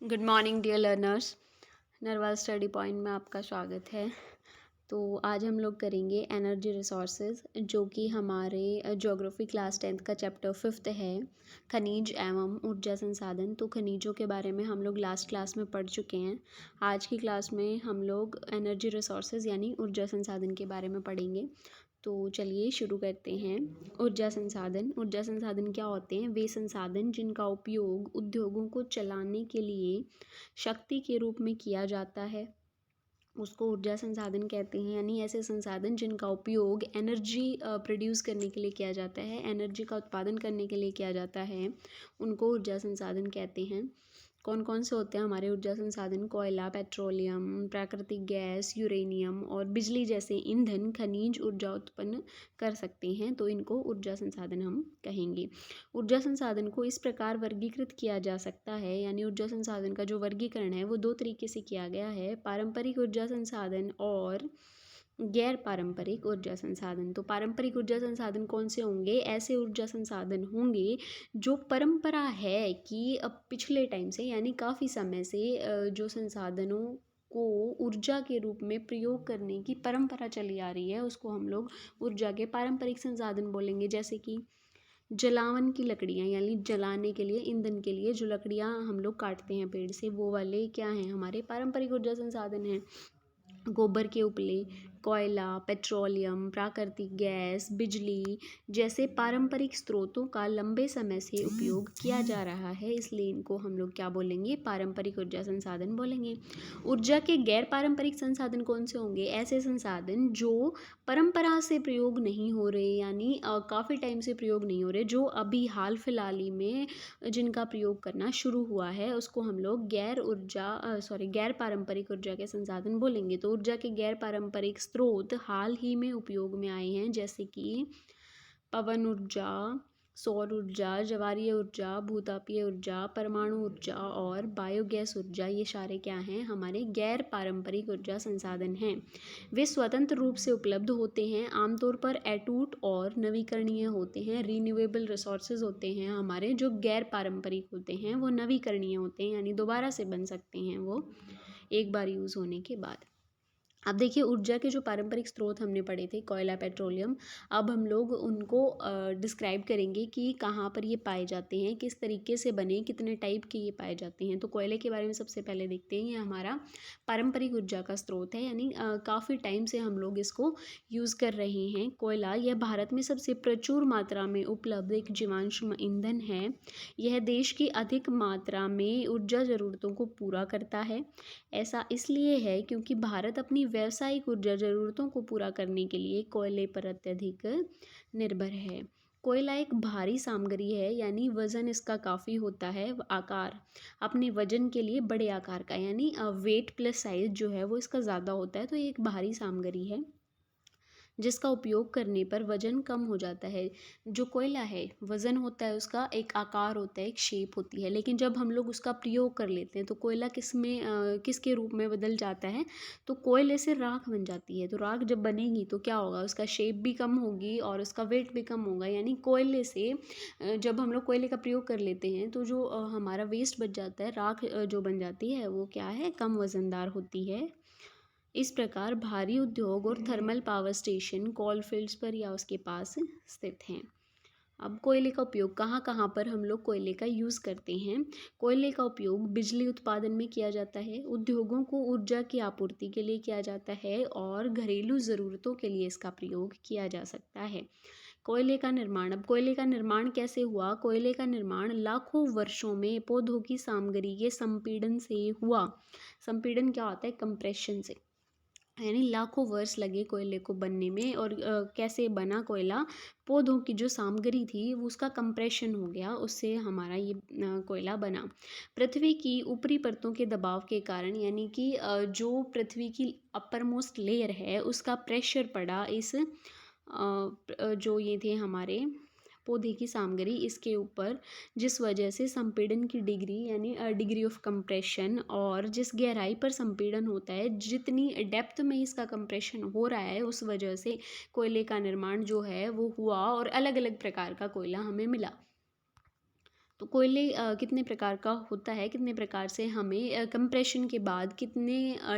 Good morning dear learners. Narwal study point में आपका स्वागत है। तो आज हम लोग करेंगे एनर्जी रिसोर्सेज, जो कि हमारे ज्योग्राफी क्लास 10th का चैप्टर 5th है, खनिज एवं ऊर्जा संसाधन। तो खनिजों के बारे में हम लोग लास्ट क्लास में पढ़ चुके हैं। आज की क्लास में हम लोग एनर्जी रिसोर्सेज यानी ऊर्जा संसाधन के बारे में पढ़ेंगे। तो चलिए शुरू करते हैं। ऊर्जा संसाधन क्या होते हैं? वे संसाधन जिनका उपयोग उद्योगों को चलाने के लिए शक्ति के रूप में किया जाता है, उसको ऊर्जा संसाधन कहते हैं। यानी ऐसे संसाधन जिनका उपयोग एनर्जी प्रोड्यूस करने के लिए किया जाता है, एनर्जी का उत्पादन करने के लिए किया जाता है, उनको ऊर्जा संसाधन कहते हैं। कौन कौन से होते हैं हमारे ऊर्जा संसाधन? कोयला, पेट्रोलियम, प्राकृतिक गैस, यूरेनियम और बिजली जैसे ईंधन खनिज ऊर्जा उत्पन्न कर सकते हैं, तो इनको ऊर्जा संसाधन हम कहेंगे। ऊर्जा संसाधन को इस प्रकार वर्गीकृत किया जा सकता है, यानी ऊर्जा संसाधन का जो वर्गीकरण है वो दो तरीके से किया गया है: पारंपरिक ऊर्जा संसाधन और गैर पारंपरिक ऊर्जा संसाधन। तो पारंपरिक ऊर्जा संसाधन कौन से होंगे? ऐसे ऊर्जा संसाधन होंगे जो परंपरा है कि अब पिछले टाइम से, यानी काफ़ी समय से जो संसाधनों को ऊर्जा के रूप में प्रयोग करने की परंपरा चली आ रही है, उसको हम लोग ऊर्जा के पारंपरिक संसाधन बोलेंगे। जैसे कि जलावन की लकड़ियाँ, यानी जलाने के लिए, ईंधन के लिए जो लकड़ियाँ हम लोग काटते हैं पेड़ से, वो वाले क्या हैं? हमारे पारंपरिक ऊर्जा संसाधन हैं। गोबर के उपले, कोयला, पेट्रोलियम, प्राकृतिक गैस, बिजली जैसे पारंपरिक स्रोतों का लंबे समय से उपयोग किया जा रहा है, इसलिए इनको हम लोग क्या बोलेंगे? पारंपरिक ऊर्जा संसाधन बोलेंगे। ऊर्जा के गैर पारंपरिक संसाधन कौन से होंगे? ऐसे संसाधन जो परंपरा से प्रयोग नहीं हो रहे, यानी काफ़ी टाइम से प्रयोग नहीं हो रहे, जो अभी हाल फिलहाल ही में जिनका प्रयोग करना शुरू हुआ है, उसको हम लोग गैर पारंपरिक ऊर्जा के संसाधन बोलेंगे। तो ऊर्जा के गैर पारंपरिक स्रोत हाल ही में उपयोग में आए हैं, जैसे कि पवन ऊर्जा, सौर ऊर्जा, ज्वारीय ऊर्जा, भूतापीय ऊर्जा, परमाणु ऊर्जा और बायोगैस ऊर्जा। ये सारे क्या हैं? हमारे गैर पारंपरिक ऊर्जा संसाधन हैं। वे स्वतंत्र रूप से उपलब्ध होते हैं, आमतौर पर अटूट और नवीकरणीय होते हैं। रिन्यूएबल रिसोर्सेज होते हैं हमारे, जो गैर पारंपरिक होते हैं वो नवीकरणीय होते हैं, यानी दोबारा से बन सकते हैं वो एक बार यूज़ होने के बाद। अब देखिए, ऊर्जा के जो पारंपरिक स्रोत हमने पढ़े थे, कोयला, पेट्रोलियम, अब हम लोग उनको डिस्क्राइब करेंगे कि कहाँ पर ये पाए जाते हैं, किस तरीके से बने, कितने टाइप के ये पाए जाते हैं। तो कोयले के बारे में सबसे पहले देखते हैं। ये हमारा पारंपरिक ऊर्जा का स्रोत है, यानी काफ़ी टाइम से हम लोग इसको यूज़ कर रहे हैं। कोयला, यह भारत में सबसे प्रचुर मात्रा में उपलब्ध एक जीवाश्म ईंधन है। यह देश की अधिक मात्रा में ऊर्जा ज़रूरतों को पूरा करता है। ऐसा इसलिए है क्योंकि भारत अपनी व्यावसायिक ऊर्जा ज़रूरतों को पूरा करने के लिए कोयले पर अत्यधिक निर्भर है। कोयला एक भारी सामग्री है, यानी वज़न इसका काफ़ी होता है। आकार, अपने वजन के लिए बड़े आकार का, यानी वेट प्लस साइज जो है वो इसका ज़्यादा होता है, तो ये एक भारी सामग्री है जिसका उपयोग करने पर वज़न कम हो जाता है। जो कोयला है, वज़न होता है उसका, एक आकार होता है, एक शेप होती है, लेकिन जब हम लोग उसका प्रयोग कर लेते हैं तो कोयला किसके रूप में बदल जाता है? तो कोयले से राख बन जाती है। तो राख जब बनेगी तो क्या होगा? उसका शेप भी कम होगी और उसका वेट भी कम होगा। यानी कोयले से जब हम लोग कोयले का प्रयोग कर लेते हैं तो जो हमारा वेस्ट बच जाता है, राख जो बन जाती है, वो क्या है? कम वज़नदार होती है। इस प्रकार भारी उद्योग और थर्मल पावर स्टेशन कोल फील्ड्स पर या उसके पास स्थित हैं। अब कोयले का उपयोग कहाँ कहाँ पर हम लोग कोयले का यूज़ करते हैं? कोयले का उपयोग बिजली उत्पादन में किया जाता है, उद्योगों को ऊर्जा की आपूर्ति के लिए किया जाता है और घरेलू ज़रूरतों के लिए इसका प्रयोग किया जा सकता है। कोयले का निर्माण, अब कोयले का निर्माण कैसे हुआ? कोयले का निर्माण लाखों वर्षों में पौधों की सामग्री के संपीड़न से हुआ। संपीड़न क्या होता है? कंप्रेशन से, यानी लाखों वर्ष लगे कोयले को बनने में। और कैसे बना कोयला? पौधों की जो सामग्री थी वो उसका कंप्रेशन हो गया, उससे हमारा ये कोयला बना। पृथ्वी की ऊपरी परतों के दबाव के कारण, यानी कि जो पृथ्वी की अपर मोस्ट लेयर है उसका प्रेशर पड़ा इस जो ये थे हमारे पौधे की सामग्री, इसके ऊपर, जिस वजह से संपीड़न की डिग्री, यानी डिग्री ऑफ कंप्रेशन, और जिस गहराई पर संपीड़न होता है, जितनी डेप्थ में इसका कंप्रेशन हो रहा है, उस वजह से कोयले का निर्माण जो है वो हुआ और अलग अलग प्रकार का कोयला हमें मिला। तो कोयले कितने प्रकार का होता है, कितने प्रकार से हमें कंप्रेशन के बाद कितने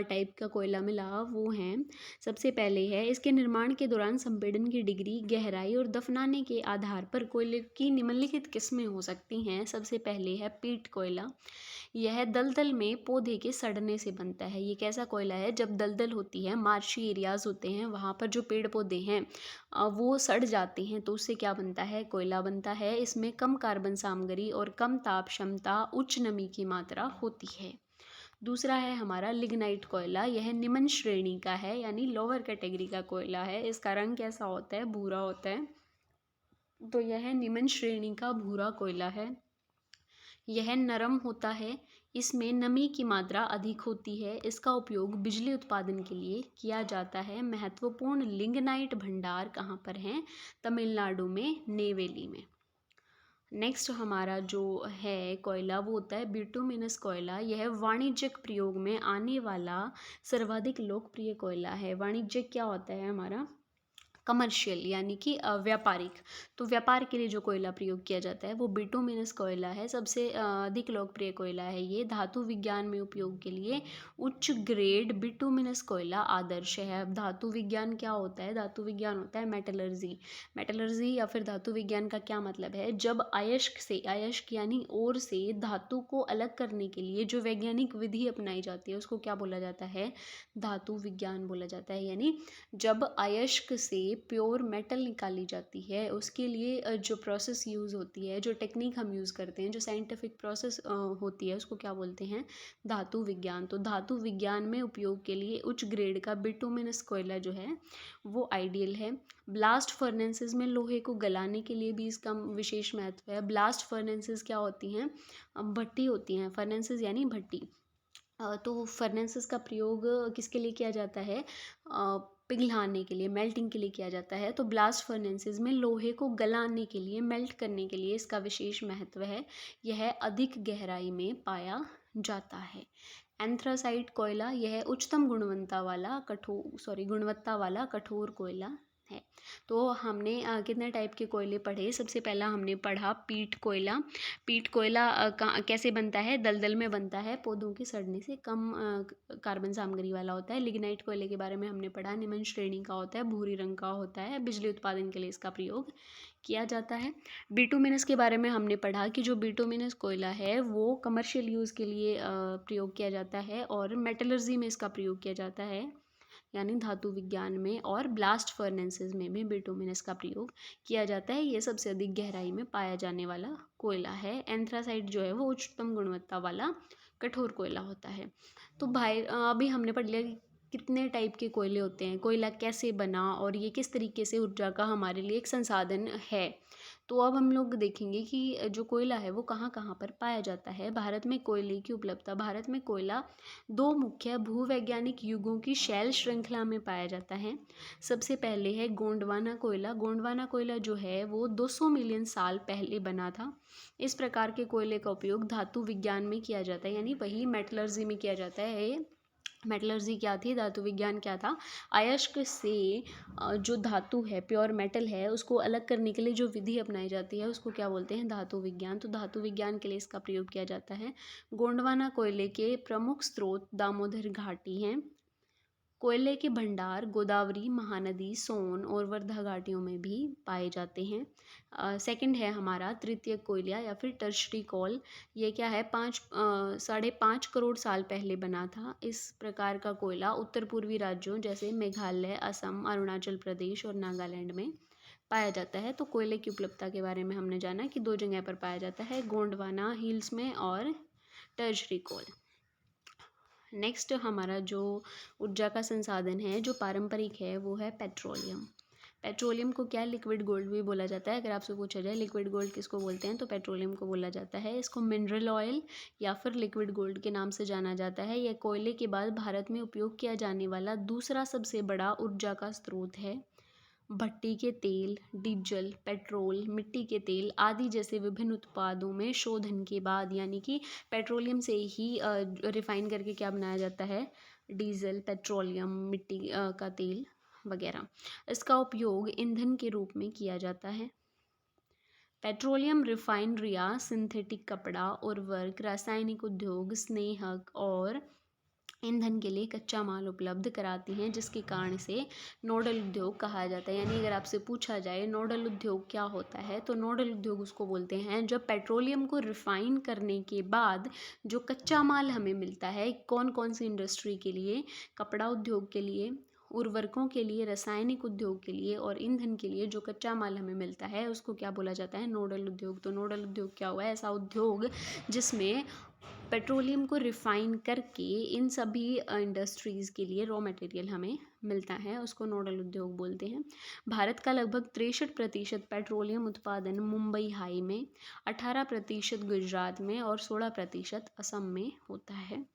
टाइप का कोयला मिला वो हैं। सबसे पहले है इसके निर्माण के दौरान संपीड़न की डिग्री, गहराई और दफनाने के आधार पर कोयले की निम्नलिखित किस्में हो सकती हैं। सबसे पहले है पीट कोयला। यह दलदल में पौधे के सड़ने से बनता है। ये कैसा कोयला है? जब दलदल होती है, मार्शी एरियाज होते हैं, वहाँ पर जो पेड़ पौधे हैं वो सड़ जाते हैं, तो उससे क्या बनता है? कोयला बनता है। इसमें कम कार्बन सामग्री और कम ताप क्षमता, उच्च नमी की मात्रा होती है। दूसरा है हमारा लिग्नाइट कोयला। यह निम्न श्रेणी का है, यानी लोअर कैटेगरी का कोयला है। इसका रंग कैसा होता है? भूरा होता है। तो यह निम्न श्रेणी का भूरा कोयला है। यह नरम होता है। इसमें नमी की मात्रा अधिक होती है। इसका उपयोग बिजली उत्पादन के लिए किया जाता है। महत्वपूर्ण लिग्नाइट भंडार कहाँ पर हैं? तमिलनाडु में, नेवेली में। नेक्स्ट हमारा जो है कोयला वो होता है बिटुमिनस कोयला। यह वाणिज्यिक प्रयोग में आने वाला सर्वाधिक लोकप्रिय कोयला है। वाणिज्यिक क्या होता है हमारा? कमर्शियल, यानी कि व्यापारिक। तो व्यापार के लिए जो कोयला प्रयोग किया जाता है वो बिटुमिनस कोयला है। सबसे अधिक लोकप्रिय कोयला है ये। धातु विज्ञान में उपयोग के लिए उच्च ग्रेड बिटुमिनस कोयला आदर्श है। अब धातु विज्ञान क्या होता है? धातु विज्ञान होता है मेटलर्जी। मेटलर्जी या फिर धातु विज्ञान का क्या मतलब है? जब अयस्क से, अयस्क यानी ओर से धातु को अलग करने के लिए जो वैज्ञानिक विधि अपनाई जाती है उसको क्या बोला जाता है? धातु विज्ञान बोला जाता है। यानी जब अयस्क से प्योर मेटल निकाली जाती है उसके लिए जो प्रोसेस यूज़ होती है, जो टेक्निक हम यूज़ करते हैं, जो साइंटिफिक प्रोसेस होती है उसको क्या बोलते हैं? धातु विज्ञान। तो धातु विज्ञान में उपयोग के लिए उच्च ग्रेड का बिटुमिनस कोयला जो है वो आइडियल है। ब्लास्ट फर्नेसेस में लोहे को गलाने के लिए भी इसका विशेष महत्व है। ब्लास्ट फर्नेसेस क्या होती हैं? भट्टी होती हैं। फर्नेसेस यानी भट्टी। तो फर्नेसेस का प्रयोग किसके लिए किया जाता है? पिघलाने के लिए, मेल्टिंग के लिए किया जाता है। तो ब्लास्ट फर्नेसेस में लोहे को गलाने के लिए, मेल्ट करने के लिए इसका विशेष महत्व है। यह अधिक गहराई में पाया जाता है। एंथ्रासाइट कोयला, यह उच्चतम गुणवत्ता वाला कठोर कोयला है। तो हमने कितने टाइप के कोयले पढ़े? सबसे पहला हमने पढ़ा पीट कोयला। पीट कोयला कैसे बनता है? दलदल में बनता है, पौधों के सड़ने से कम कार्बन सामग्री वाला होता है। लिग्नाइट कोयले के बारे में हमने पढ़ा, निम्न श्रेणी का होता है, भूरी रंग का होता है, बिजली उत्पादन के लिए इसका प्रयोग किया जाता है। बिटुमिनस के बारे में हमने पढ़ा कि जो बिटुमिनस कोयला है वो कमर्शियल यूज़ के लिए प्रयोग किया जाता है और मेटलर्जी में इसका प्रयोग किया जाता है, यानी धातु विज्ञान में, और ब्लास्ट फर्नेसेस में भी बिटुमिनस का प्रयोग किया जाता है। ये सबसे अधिक गहराई में पाया जाने वाला कोयला है। एंथ्रासाइट जो है वो उच्चतम गुणवत्ता वाला कठोर कोयला होता है। तो भाई अभी हमने पढ़ लिया कि कितने टाइप के कोयले होते हैं, कोयला कैसे बना और ये किस तरीके से ऊर्जा का हमारे लिए एक संसाधन है। तो अब हम लोग देखेंगे कि जो कोयला है वो कहाँ कहाँ पर पाया जाता है। भारत में कोयले की उपलब्धता। भारत में कोयला दो मुख्य भूवैज्ञानिक युगों की शैल श्रृंखला में पाया जाता है। सबसे पहले है गोंडवाना कोयला। गोंडवाना कोयला जो है वो 200 मिलियन साल पहले बना था। इस प्रकार के कोयले का उपयोग धातु विज्ञान में किया जाता है, यानी वही मेटलर्जी में किया जाता है। मेटलर्जी क्या थी? धातु विज्ञान क्या था? अयस्क से जो धातु है, प्योर मेटल है, उसको अलग करने के लिए जो विधि अपनाई जाती है उसको क्या बोलते हैं? धातु विज्ञान। तो धातु विज्ञान के लिए इसका प्रयोग किया जाता है। गोंडवाना कोयले के प्रमुख स्रोत दामोदर घाटी हैं। कोयले के भंडार गोदावरी, महानदी, सोन और वर्धा घाटियों में भी पाए जाते हैं। सेकंड है हमारा तृतीय कोयला या फिर टर्शरी कोल। ये क्या है? 5.5 करोड़ साल पहले बना था। इस प्रकार का कोयला उत्तर पूर्वी राज्यों जैसे मेघालय, असम, अरुणाचल प्रदेश और नागालैंड में पाया जाता है। तो कोयले की उपलब्धता के बारे में हमने जाना कि 2 जगह पर पाया जाता है, गोंडवाना हिल्स में और टर्शरी कोल। नेक्स्ट हमारा जो ऊर्जा का संसाधन है जो पारंपरिक है वो है पेट्रोलियम। पेट्रोलियम को क्या लिक्विड गोल्ड भी बोला जाता है। अगर आपसे पूछा जाए लिक्विड गोल्ड किसको बोलते हैं तो पेट्रोलियम को बोला जाता है। इसको मिनरल ऑयल या फिर लिक्विड गोल्ड के नाम से जाना जाता है। यह कोयले के बाद भारत में उपयोग किया जाने वाला दूसरा सबसे बड़ा ऊर्जा का स्रोत है। भट्टी के तेल, डीजल, पेट्रोल, मिट्टी के तेल आदि जैसे विभिन्न उत्पादों में शोधन के बाद, यानी कि पेट्रोलियम से ही रिफाइन करके क्या बनाया जाता है? डीजल, पेट्रोलियम, मिट्टी का तेल वगैरह। इसका उपयोग ईंधन के रूप में किया जाता है। पेट्रोलियम रिफाइनरियाँ सिंथेटिक कपड़ा, उर्वरक, रासायनिक उद्योग, स्नेहक और ईंधन के लिए कच्चा माल उपलब्ध कराती हैं, जिसके कारण से नोडल उद्योग कहा जाता है। यानी अगर आपसे पूछा जाए नोडल उद्योग क्या होता है, तो नोडल उद्योग उसको बोलते हैं जब पेट्रोलियम को रिफाइन करने के बाद जो कच्चा माल हमें मिलता है, कौन कौन सी इंडस्ट्री के लिए, कपड़ा उद्योग के लिए, उर्वरकों के लिए, रासायनिक उद्योग के लिए और ईंधन के लिए जो कच्चा माल हमें मिलता है उसको क्या बोला जाता है, नोडल उद्योग। तो नोडल उद्योग क्या हुआ है, ऐसा उद्योग जिसमें पेट्रोलियम को रिफाइन करके इन सभी इंडस्ट्रीज़ के लिए रॉ मटेरियल हमें मिलता है, उसको नोडल उद्योग बोलते हैं। भारत का लगभग 63% पेट्रोलियम उत्पादन मुंबई हाई में, 18% गुजरात में और 16% असम में होता है।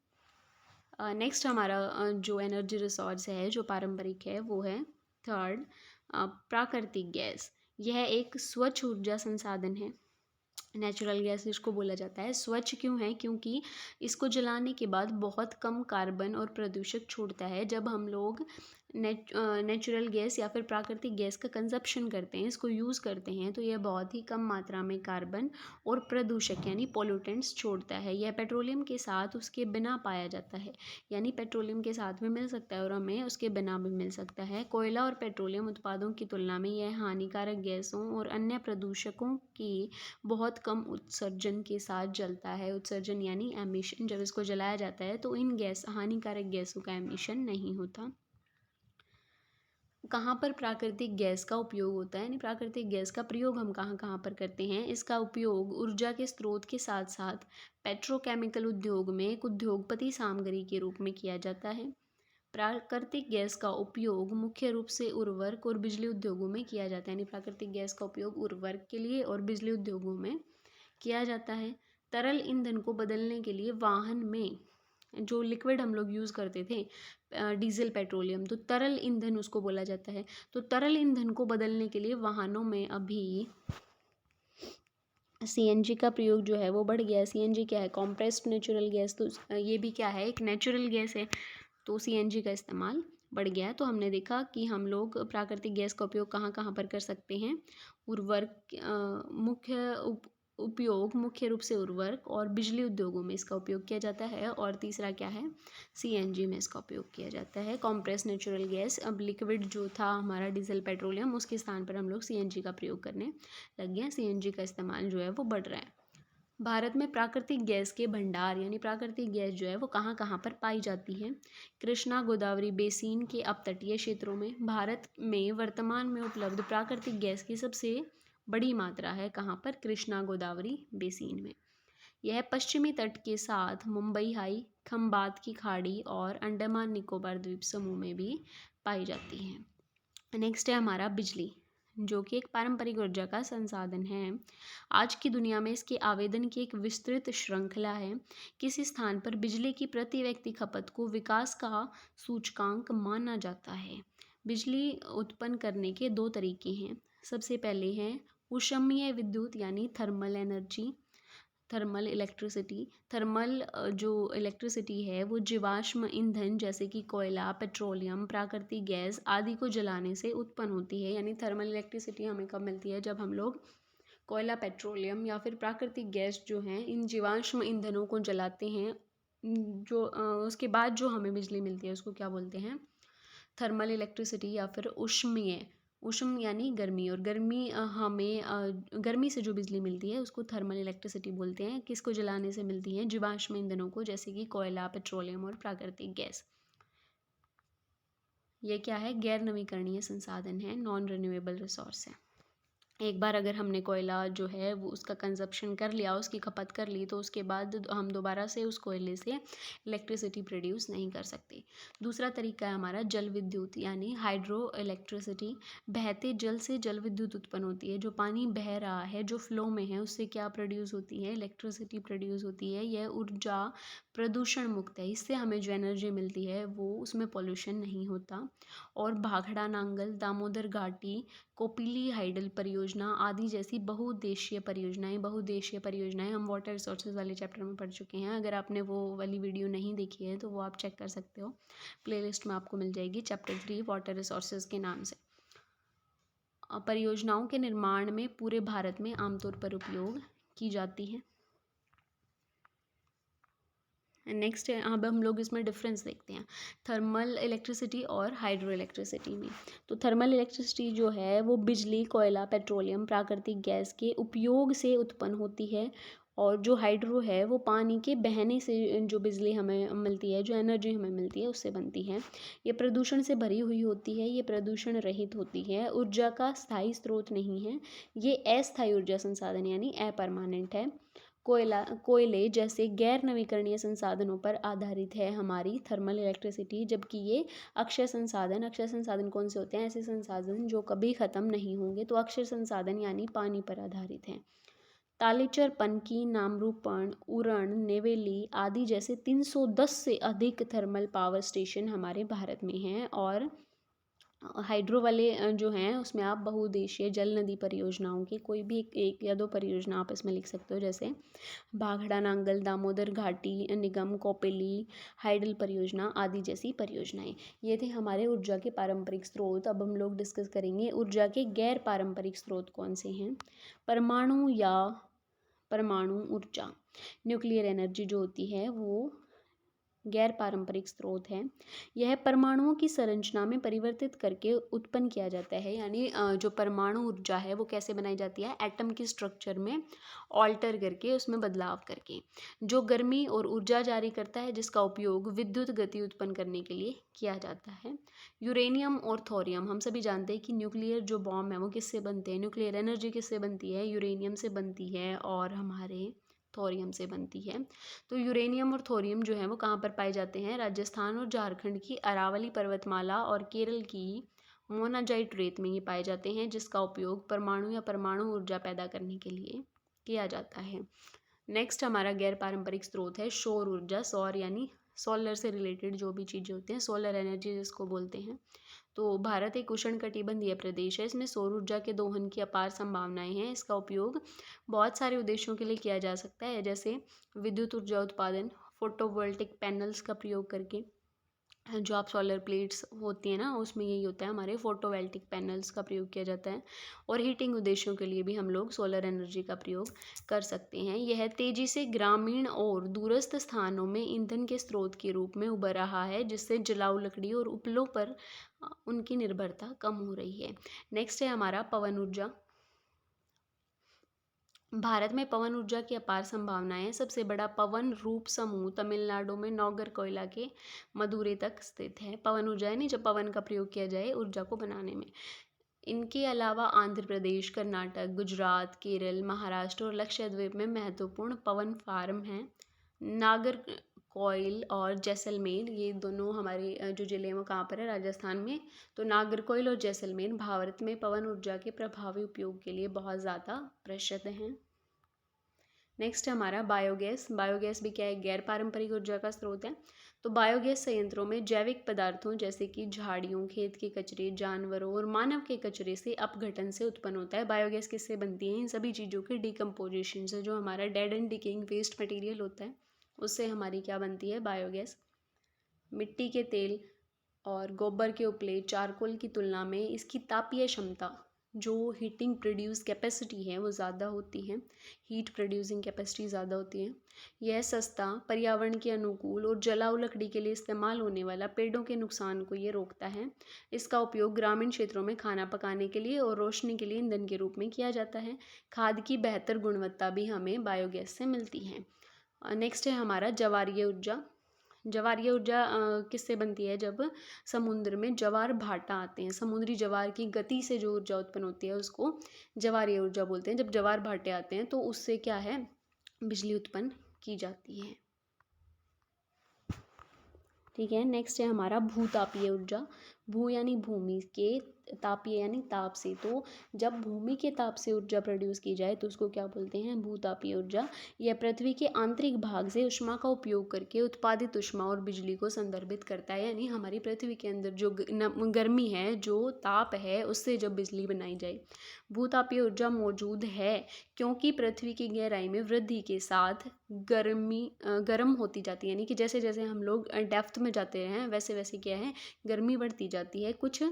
नेक्स्ट हमारा जो एनर्जी रिसोर्स है जो पारंपरिक है वो है थर्ड, प्राकृतिक गैस। यह एक स्वच्छ ऊर्जा संसाधन है। नेचुरल गैस इसको बोला जाता है। स्वच्छ क्यों है, क्योंकि इसको जलाने के बाद बहुत कम कार्बन और प्रदूषक छोड़ता है। जब हम लोग नेचुरल गैस या फिर प्राकृतिक गैस का कंजप्शन करते हैं, इसको यूज़ करते हैं, तो यह बहुत ही कम मात्रा में कार्बन और प्रदूषक यानी पोल्यूटेंट्स छोड़ता है। यह पेट्रोलियम के साथ उसके बिना पाया जाता है, यानी पेट्रोलियम के साथ में मिल सकता है और हमें उसके बिना भी मिल सकता है। कोयला और पेट्रोलियम उत्पादों की तुलना में यह हानिकारक गैसों और अन्य प्रदूषकों की बहुत कम उत्सर्जन के साथ जलता है। उत्सर्जन यानी एमिशन, जब इसको जलाया जाता है तो इन हानिकारक गैसों का एमिशन नहीं होता। कहाँ पर प्राकृतिक गैस का उपयोग होता है, यानी प्राकृतिक गैस का प्रयोग हम कहाँ कहाँ पर करते हैं। इसका उपयोग ऊर्जा के स्रोत के साथ साथ पेट्रोकेमिकल उद्योग में एक उद्योगपति सामग्री के रूप में किया जाता है। प्राकृतिक गैस का उपयोग मुख्य रूप से उर्वरक और बिजली उद्योगों में किया जाता है, यानी प्राकृतिक गैस का उपयोग उर्वरक के लिए और बिजली उद्योगों में किया जाता है। तरल ईंधन को बदलने के लिए वाहन में जो लिक्विड हम लोग यूज़ करते थे, डीजल, पेट्रोलियम, तो तरल ईंधन उसको बोला जाता है। तो तरल ईंधन को बदलने के लिए वाहनों में अभी सीएनजी का प्रयोग जो है वो बढ़ गया है। सीएनजी क्या है, कॉम्प्रेस्ड नेचुरल गैस, तो ये भी क्या है, एक नेचुरल गैस है। तो सीएनजी का इस्तेमाल बढ़ गया है। तो हमने देखा कि हम लोग प्राकृतिक गैस का उपयोग कहाँ कहाँ पर कर सकते हैं। उर्वरक उपयोग मुख्य रूप से उर्वरक और बिजली उद्योगों में इसका उपयोग किया जाता है। और तीसरा क्या है, सीएनजी में इसका उपयोग किया जाता है। कॉम्प्रेस नेचुरल गैस, अब लिक्विड जो था हमारा डीजल, पेट्रोलियम, उसके स्थान पर हम लोग सीएनजी का प्रयोग करने लग गए हैं। सीएनजी का इस्तेमाल जो है वो बढ़ रहा है। भारत में प्राकृतिक गैस के भंडार यानी प्राकृतिक गैस जो है वो कहाँ कहाँ पर पाई जाती है। कृष्णा गोदावरी बेसिन के अपतटीय क्षेत्रों में भारत में वर्तमान में उपलब्ध प्राकृतिक गैस की सबसे बड़ी मात्रा है। कहाँ पर, कृष्णा गोदावरी बेसिन में। यह पश्चिमी तट के साथ मुंबई हाई, खंबात की खाड़ी और अंडमान निकोबार द्वीप समूह में भी पाई जाती है। नेक्स्ट है हमारा बिजली, जो कि एक पारंपरिक ऊर्जा का संसाधन है। आज की दुनिया में इसके आवेदन की एक विस्तृत श्रृंखला है। किसी स्थान पर बिजली की प्रति व्यक्ति खपत को विकास का सूचकांक माना जाता है। बिजली उत्पन्न करने के दो तरीके हैं। सबसे पहले है ऊष्मीय विद्युत यानी thermal energy, thermal electricity. Thermal जो इलेक्ट्रिसिटी है वो जीवाश्म ईंधन जैसे कि कोयला, पेट्रोलियम, प्राकृतिक गैस आदि को जलाने से उत्पन्न होती है। यानी थर्मल इलेक्ट्रिसिटी हमें कब मिलती है, जब हम लोग कोयला, पेट्रोलियम या फिर प्राकृतिक गैस जो हैं इन जीवाश्म ईंधनों को जलाते हैं। जो उसके बाद जो हमें बिजली मिलती है उसको क्या बोलते हैं, थर्मल इलेक्ट्रिसिटी या फिर ऊष्मीय। ऊष्म यानी गर्मी, और गर्मी गर्मी से जो बिजली मिलती है उसको थर्मल इलेक्ट्रिसिटी बोलते हैं। किसको जलाने से मिलती है, जीवाश्म ईंधनों को, जैसे कि कोयला, पेट्रोलियम और प्राकृतिक गैस। ये क्या है, गैर नवीकरणीय संसाधन है, नॉन रिन्यूएबल रिसोर्स है। एक बार अगर हमने कोयला जो है वो उसका कंजप्शन कर लिया, उसकी खपत कर ली, तो उसके बाद हम दोबारा से उस कोयले से इलेक्ट्रिसिटी प्रोड्यूस नहीं कर सकते। दूसरा तरीका है हमारा जल विद्युत यानी हाइड्रो इलेक्ट्रिसिटी। बहते जल से जल विद्युत उत्पन्न होती है। जो पानी बह रहा है, जो फ्लो में है, उससे क्या प्रोड्यूस होती है, इलेक्ट्रिसिटी प्रोड्यूस होती है। यह ऊर्जा प्रदूषण मुक्त है, इससे हमें जो एनर्जी मिलती है वो उसमें पॉल्यूशन नहीं होता। और भाखड़ा नांगल, दामोदर घाटी, कोपिली हाइडल परियोजना आदि जैसी बहुउद्देशीय परियोजनाएं हम वाटर रिसोर्सेज वाले चैप्टर में पढ़ चुके हैं। अगर आपने वो वाली वीडियो नहीं देखी है तो वो आप चेक कर सकते हो, प्लेलिस्ट में आपको मिल जाएगी, चैप्टर 3 वाटर रिसोर्सेज के नाम से। परियोजनाओं के निर्माण में पूरे भारत में आमतौर पर उपयोग की जाती है। नेक्स्ट है, अब हम लोग इसमें डिफरेंस देखते हैं थर्मल इलेक्ट्रिसिटी और हाइड्रो इलेक्ट्रिसिटी में। तो थर्मल इलेक्ट्रिसिटी जो है वो बिजली, कोयला, पेट्रोलियम, प्राकृतिक गैस के उपयोग से उत्पन्न होती है। और जो हाइड्रो है वो पानी के बहने से जो बिजली हमें मिलती है, जो एनर्जी हमें मिलती है, उससे बनती है। ये प्रदूषण से भरी हुई होती है, ये प्रदूषण रहित होती है, ऊर्जा का स्थायी स्रोत नहीं है, ये अस्थायी ऊर्जा संसाधन यानी अपरमानेंट है। कोयले जैसे गैर नवीकरणीय संसाधनों पर आधारित है हमारी थर्मल इलेक्ट्रिसिटी, जबकि ये अक्षय संसाधन कौन से होते हैं? ऐसे संसाधन जो कभी ख़त्म नहीं होंगे। तो अक्षय संसाधन यानी पानी पर आधारित हैं। तालेचर, पनकी, नामरूपण, उरण, नेवेली आदि जैसे 310 से अधिक थर्मल पावर स्टेशन हमारे भारत में हैं। और हाइड्रो वाले जो हैं उसमें आप बहुउद्देशीय जल नदी परियोजनाओं की कोई भी एक या दो परियोजना आप इसमें लिख सकते हो, जैसे भाखड़ा, नांगल, दामोदर घाटी निगम, कोपेली, हाइडल परियोजना आदि जैसी परियोजनाएं। ये थे हमारे ऊर्जा के पारंपरिक स्रोत। अब हम लोग डिस्कस करेंगे ऊर्जा के गैर पारंपरिक स्रोत कौन से हैं। परमाणु ऊर्जा, न्यूक्लियर एनर्जी जो होती है वो गैर पारंपरिक स्रोत है। यह परमाणुओं की संरचना में परिवर्तित करके उत्पन्न किया जाता है। यानी जो परमाणु ऊर्जा है वो कैसे बनाई जाती है? एटम की स्ट्रक्चर में ऑल्टर करके, उसमें बदलाव करके, जो गर्मी और ऊर्जा जारी करता है, जिसका उपयोग विद्युत गति उत्पन्न करने के लिए किया जाता है। यूरेनियम और थोरियम, हम सभी जानते हैं कि न्यूक्लियर जो बॉम्ब है वो किससे बनते हैं? न्यूक्लियर एनर्जी किससे बनती है? यूरेनियम से बनती है और हमारे थोरियम से बनती है। तो यूरेनियम और थोरियम जो है वो कहाँ पर पाए जाते हैं? राजस्थान और झारखंड की अरावली पर्वतमाला और केरल की मोनाजाइट रेत में ये पाए जाते हैं, जिसका उपयोग परमाणु या परमाणु ऊर्जा पैदा करने के लिए किया जाता है। नेक्स्ट हमारा गैर पारंपरिक स्रोत है सौर ऊर्जा। सौर यानी सोलर से रिलेटेड जो भी चीज़ें होती हैं, सोलर एनर्जी जिसको बोलते हैं। तो भारत एक उष्णकटिबंधीय प्रदेश है, इसमें सौर ऊर्जा के दोहन की अपार संभावनाएं हैं। इसका उपयोग बहुत सारे उद्देश्यों के लिए किया जा सकता है, जैसे विद्युत ऊर्जा उत्पादन, फोटोवोल्टिक पैनल्स का प्रयोग करके, जो आप सोलर प्लेट्स होती हैं ना उसमें यही होता है, हमारे फोटोवोल्टिक पैनल्स का प्रयोग किया जाता है। और हीटिंग उद्देश्यों के लिए भी हम लोग सोलर एनर्जी का प्रयोग कर सकते हैं। यह तेज़ी से ग्रामीण और दूरस्थ स्थानों में ईंधन के स्रोत के रूप में उभर रहा है, जिससे जलाऊ लकड़ी और उपलों पर उनकी निर्भरता कम हो रही है। नेक्स्ट है हमारा पवन ऊर्जा। भारत में पवन ऊर्जा की अपार संभावनाएं हैं। सबसे बड़ा पवन रूप समूह तमिलनाडु में नागरकोइला के मदुरै तक स्थित है। पवन ऊर्जा यानी जब पवन का प्रयोग किया जाए ऊर्जा को बनाने में। इनके अलावा आंध्र प्रदेश, कर्नाटक, गुजरात, केरल, महाराष्ट्र और लक्षद्वीप में महत्वपूर्ण पवन फार्म हैं। नागरकोइल और जैसलमेर, ये दोनों हमारे जो ज़िले हैं वो कहाँ पर है? राजस्थान में। तो नागरकोइल और जैसलमेर भारत में पवन ऊर्जा के प्रभावी उपयोग के लिए बहुत ज़्यादा प्रसिद्ध हैं। नेक्स्ट हमारा बायोगैस। बायोगैस भी क्या है? गैर पारंपरिक ऊर्जा का स्रोत है। तो बायोगैस संयंत्रों में जैविक पदार्थों जैसे कि झाड़ियों, खेत के कचरे, जानवरों और मानव के कचरे से अपघटन से उत्पन्न होता है। बायोगैस किससे बनती है? इन सभी चीज़ों के डिकम्पोजिशन से, जो हमारा dead and decaying waste material होता है उससे हमारी क्या बनती है? बायोगैस। मिट्टी के तेल और गोबर के उपले, चारकोल की तुलना में इसकी तापीय क्षमता, जो हीटिंग प्रोड्यूस कैपेसिटी है वो ज़्यादा होती है। हीट प्रोड्यूसिंग कैपेसिटी ज़्यादा होती है। यह सस्ता, पर्यावरण के अनुकूल और जलाऊ लकड़ी के लिए इस्तेमाल होने वाला पेड़ों के नुकसान को ये रोकता है। इसका उपयोग ग्रामीण क्षेत्रों में खाना पकाने के लिए और रोशनी के लिए ईंधन के रूप में किया जाता है। खाद की बेहतर गुणवत्ता भी हमें बायोगैस से मिलती है। नेक्स्ट है हमारा ज्वारीय ऊर्जा। ज्वारीय ऊर्जा किससे बनती है? जब समुद्र में ज्वार भाटा आते हैं, समुद्री ज्वार की गति से जो ऊर्जा उत्पन्न होती है उसको ज्वारीय ऊर्जा बोलते हैं। जब ज्वार भाटे आते हैं तो उससे क्या है? बिजली उत्पन्न की जाती है। ठीक है। नेक्स्ट है हमारा भूतापीय ऊर्जा। भू यानी भूमि के, तापीय यानी ताप से। तो जब भूमि के ताप से ऊर्जा प्रोड्यूस की जाए तो उसको क्या बोलते हैं? भूतापीय ऊर्जा। यह पृथ्वी के आंतरिक भाग से ऊष्मा का उपयोग करके उत्पादित ऊष्मा और बिजली को संदर्भित करता है। यानी हमारी पृथ्वी के अंदर जो गर्मी है, जो ताप है, उससे जब बिजली बनाई जाए। भूतापीय ऊर्जा मौजूद है क्योंकि पृथ्वी की गहराई में वृद्धि के साथ गर्म होती जाती है। यानी कि जैसे जैसे हम लोग डेप्थ में जाते हैं वैसे वैसे क्या है? गर्मी बढ़ती जाती है। कुछ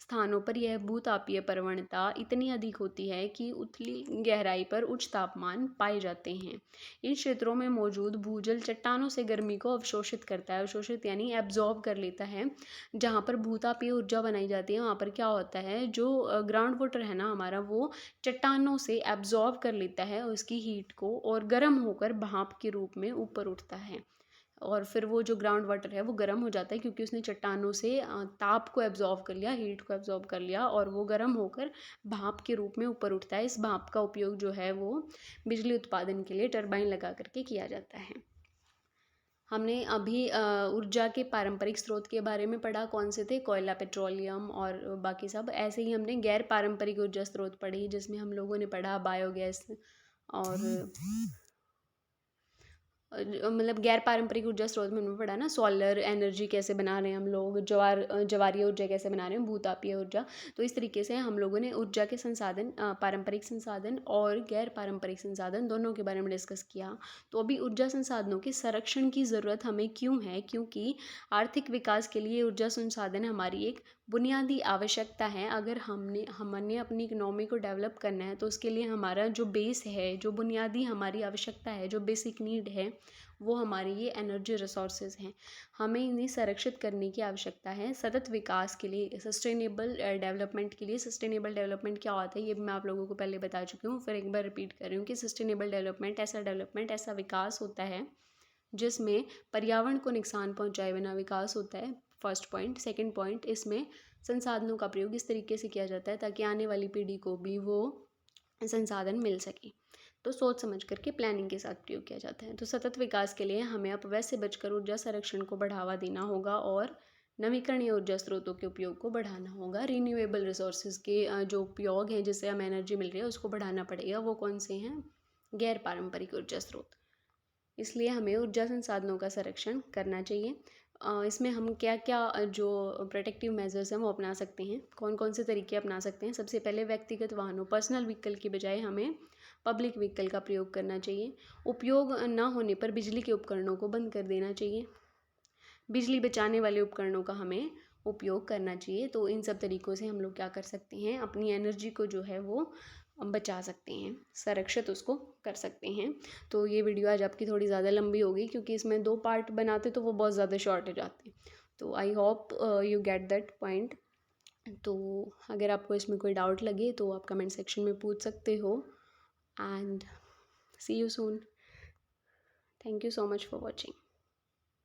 स्थानों पर यह भूतापीय प्रवणता इतनी अधिक होती है कि उथली गहराई पर उच्च तापमान पाए जाते हैं। इन क्षेत्रों में मौजूद भूजल चट्टानों से गर्मी को अवशोषित करता है। अवशोषित यानी एब्जॉर्ब कर लेता है। जहाँ पर भूतापीय ऊर्जा बनाई जाती है वहाँ पर क्या होता है, जो ग्राउंड वाटर है ना हमारा, वो चट्टानों से एब्जॉर्ब कर लेता है उसकी हीट को और गर्म होकर भाप के रूप में ऊपर उठता है। और फिर वो जो ग्राउंड वाटर है वो गर्म हो जाता है क्योंकि उसने चट्टानों से ताप को एब्जॉर्ब कर लिया, हीट को एब्जॉर्ब कर लिया, और वो गर्म होकर भाप के रूप में ऊपर उठता है। इस भाप का उपयोग जो है वो बिजली उत्पादन के लिए टरबाइन लगा करके किया जाता है। हमने अभी ऊर्जा के पारंपरिक स्रोत के बारे में पढ़ा, कौन से थे, कोयला, पेट्रोलियम और बाकी सब। ऐसे ही हमने गैर पारंपरिक ऊर्जा स्रोत पढ़ी जिसमें हम लोगों ने पढ़ा बायोगैस और मतलब गैर पारंपरिक ऊर्जा स्रोत में हमने पढ़ा ना, सोलर एनर्जी कैसे बना रहे हैं हम लोग, ज्वारीय ऊर्जा कैसे बना रहे हैं, भूतापीय ऊर्जा। तो इस तरीके से हम लोगों ने ऊर्जा के संसाधन, पारंपरिक संसाधन और गैर पारंपरिक संसाधन दोनों के बारे में डिस्कस किया। तो अभी ऊर्जा संसाधनों के संरक्षण की ज़रूरत हमें क्यों है, क्योंकि आर्थिक विकास के लिए ऊर्जा संसाधन हमारी एक बुनियादी आवश्यकता है। अगर हमने अपनी इकोनॉमी को डेवलप करना है तो उसके लिए हमारा जो बेस है, जो बुनियादी हमारी आवश्यकता है, जो बेसिक नीड है, वो हमारी ये एनर्जी रिसोर्सेज हैं। हमें इन्हें संरक्षित करने की आवश्यकता है सतत विकास के लिए, सस्टेनेबल डेवलपमेंट के लिए। सस्टेनेबल डेवलपमेंट क्या होता है ये भी मैं आप लोगों को पहले बता चुकी हूँ, फिर एक बार रिपीट कर रही हूँ कि सस्टेनेबल डेवलपमेंट ऐसा विकास होता है जिसमें पर्यावरण को नुकसान पहुंचाए बिना विकास होता है। First point. सेकंड पॉइंट, इसमें संसाधनों का प्रयोग इस तरीके से किया जाता है ताकि आने वाली पीढ़ी को भी वो संसाधन मिल सके। तो सोच समझ करके प्लानिंग के साथ प्रयोग किया जाता है। तो सतत विकास के लिए हमें अपव्यय से बचकर ऊर्जा संरक्षण को बढ़ावा देना होगा और नवीकरणीय ऊर्जा स्रोतों के उपयोग को बढ़ाना होगा। रिन्यूएबल रिसोर्सेज के जो उपयोग हैं जिससे हमें एनर्जी मिल रही है उसको बढ़ाना पड़ेगा। वो कौन से हैं? गैर पारंपरिक ऊर्जा स्रोत। इसलिए हमें ऊर्जा संसाधनों का संरक्षण करना चाहिए। इसमें हम क्या क्या जो प्रोटेक्टिव मेजर्स हैं वो अपना सकते हैं, कौन कौन से तरीके अपना सकते हैं। सबसे पहले व्यक्तिगत वाहनों, पर्सनल व्हीकल की बजाय हमें पब्लिक व्हीकल का प्रयोग करना चाहिए। उपयोग ना होने पर बिजली के उपकरणों को बंद कर देना चाहिए। बिजली बचाने वाले उपकरणों का हमें उपयोग करना चाहिए। तो इन सब तरीक़ों से हम लोग क्या कर सकते हैं, अपनी एनर्जी को जो है वो बचा सकते हैं, संरक्षित उसको कर सकते हैं। तो ये वीडियो आज आपकी थोड़ी ज़्यादा लंबी होगी क्योंकि इसमें 2 पार्ट बनाते तो वो बहुत ज़्यादा शॉर्ट हो जाते। तो I hope you get that point. तो अगर आपको इसमें कोई डाउट लगे तो आप कमेंट सेक्शन में पूछ सकते हो। And see you soon. Thank you so much for watching.